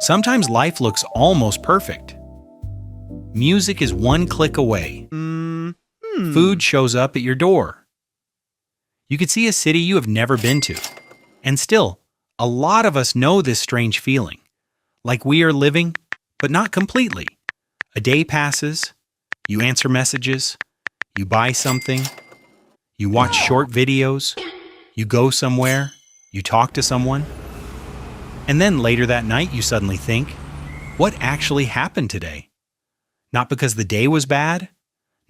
Sometimes life looks almost perfect. Music is one click away. Food shows up at your door. You could see a city you have never been to. And still, a lot of us know this strange feeling. Like we are living, but not completely. A day passes, you answer messages, you buy something, you watch short videos, you go somewhere, you talk to someone. And then later that night you suddenly think, what actually happened today? Not because the day was bad,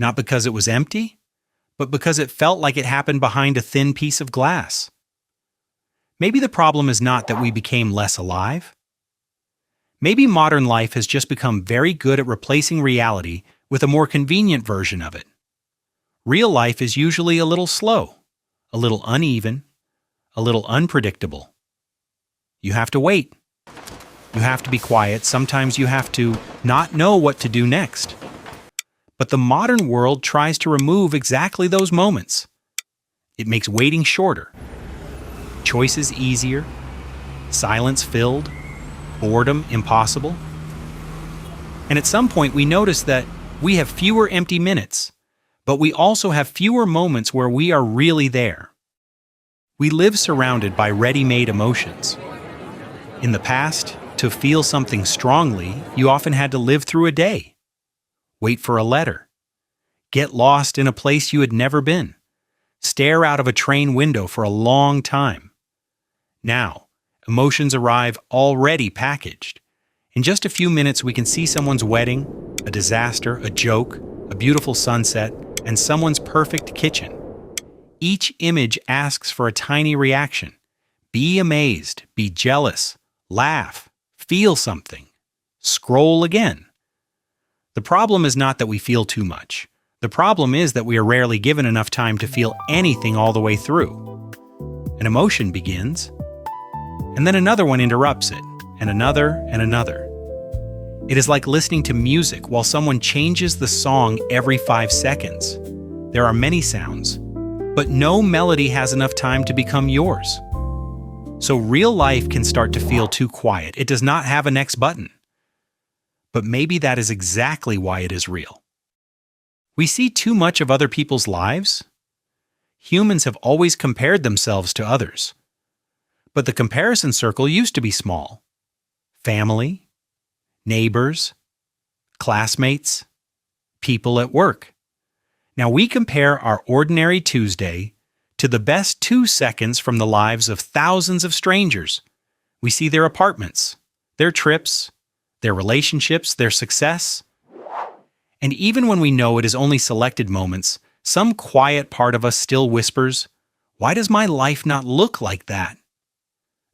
not because it was empty, but because it felt like it happened behind a thin piece of glass. Maybe the problem is not that we became less alive. Maybe modern life has just become very good at replacing reality with a more convenient version of it. Real life is usually a little slow, a little uneven, a little unpredictable. You have to wait. You have to be quiet. Sometimes you have to not know what to do next. But the modern world tries to remove exactly those moments. It makes waiting shorter, choices easier, silence filled, boredom impossible. And at some point we notice that we have fewer empty minutes, but we also have fewer moments where we are really there. We live surrounded by ready-made emotions. In the past, to feel something strongly, you often had to live through a day, wait for a letter, get lost in a place you had never been, stare out of a train window for a long time. Now, emotions arrive already packaged. In just a few minutes, we can see someone's wedding, a disaster, a joke, a beautiful sunset, and someone's perfect kitchen. Each image asks for a tiny reaction. Be amazed, be jealous, laugh, feel something, scroll again. The problem is not that we feel too much. The problem is that we are rarely given enough time to feel anything all the way through. An emotion begins, and then another one interrupts it, and another, and another. It is like listening to music while someone changes the song every 5 seconds. There are many sounds, but no melody has enough time to become yours. So real life can start to feel too quiet. It does not have a next button. But maybe that is exactly why it is real. We see too much of other people's lives. Humans have always compared themselves to others. But the comparison circle used to be small. Family, neighbors, classmates, people at work. Now we compare our ordinary Tuesday to the best 2 seconds from the lives of thousands of strangers. We see their apartments, their trips, their relationships, their success. And even when we know it is only selected moments, some quiet part of us still whispers, "Why does my life not look like that?"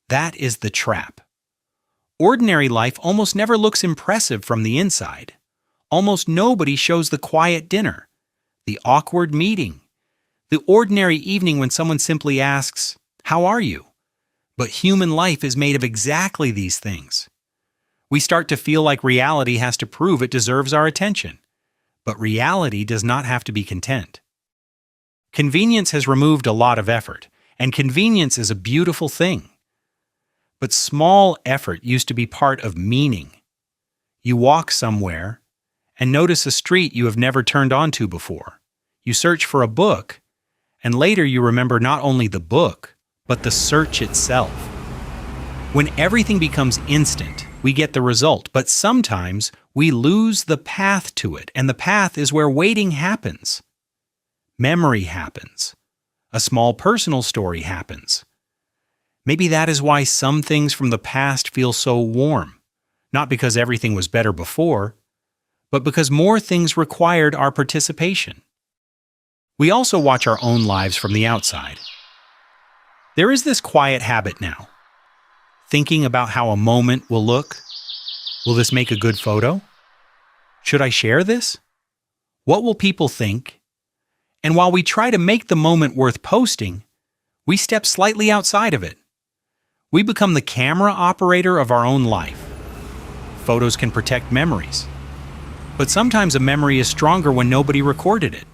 That is the trap. Ordinary life almost never looks impressive from the inside. Almost nobody shows the quiet dinner, the awkward meeting, the ordinary evening when someone simply asks, "How are you?" But human life is made of exactly these things. We start to feel like reality has to prove it deserves our attention. But reality does not have to be content. Convenience has removed a lot of effort, and convenience is a beautiful thing. But small effort used to be part of meaning. You walk somewhere and notice a street you have never turned onto before. You search for a book, and later you remember not only the book, but the search itself. When everything becomes instant, we get the result, but sometimes we lose the path to it, and the path is where waiting happens. Memory happens. A small personal story happens. Maybe that is why some things from the past feel so warm, not because everything was better before, but because more things required our participation. We also watch our own lives from the outside. There is this quiet habit now. Thinking about how a moment will look. Will this make a good photo? Should I share this? What will people think? And while we try to make the moment worth posting, we step slightly outside of it. We become the camera operator of our own life. Photos can protect memories. But sometimes a memory is stronger when nobody recorded it.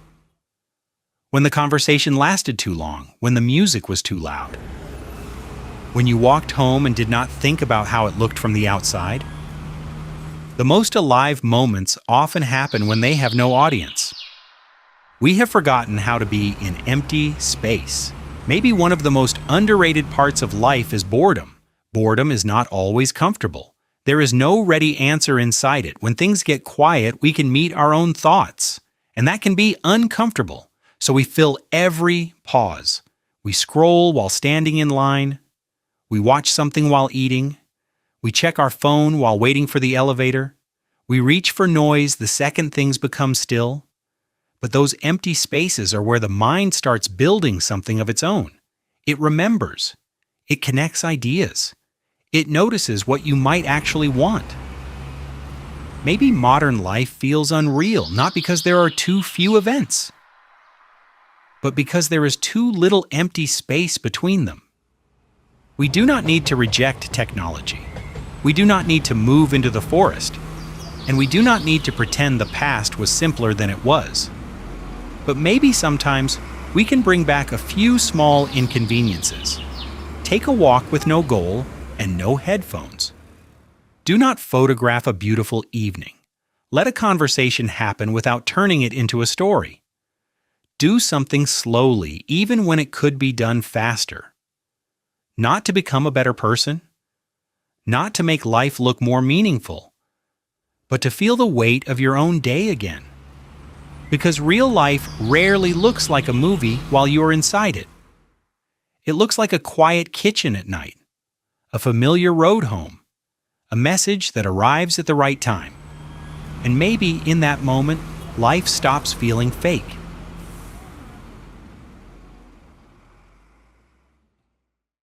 When the conversation lasted too long, when the music was too loud. When you walked home and did not think about how it looked from the outside. The most alive moments often happen when they have no audience. We have forgotten how to be in empty space. Maybe one of the most underrated parts of life is boredom. Boredom is not always comfortable. There is no ready answer inside it. When things get quiet, we can meet our own thoughts, and that can be uncomfortable. So we fill every pause. We scroll while standing in line. We watch something while eating. We check our phone while waiting for the elevator. We reach for noise the second things become still. But those empty spaces are where the mind starts building something of its own. It remembers. It connects ideas. It notices what you might actually want. Maybe modern life feels unreal, not because there are too few events, but because there is too little empty space between them. We do not need to reject technology. We do not need to move into the forest. And we do not need to pretend the past was simpler than it was. But maybe sometimes we can bring back a few small inconveniences. Take a walk with no goal and no headphones. Do not photograph a beautiful evening. Let a conversation happen without turning it into a story. Do something slowly, even when it could be done faster. Not to become a better person, not to make life look more meaningful, but to feel the weight of your own day again. Because real life rarely looks like a movie while you are inside it. It looks like a quiet kitchen at night, a familiar road home, a message that arrives at the right time. And maybe in that moment, life stops feeling fake.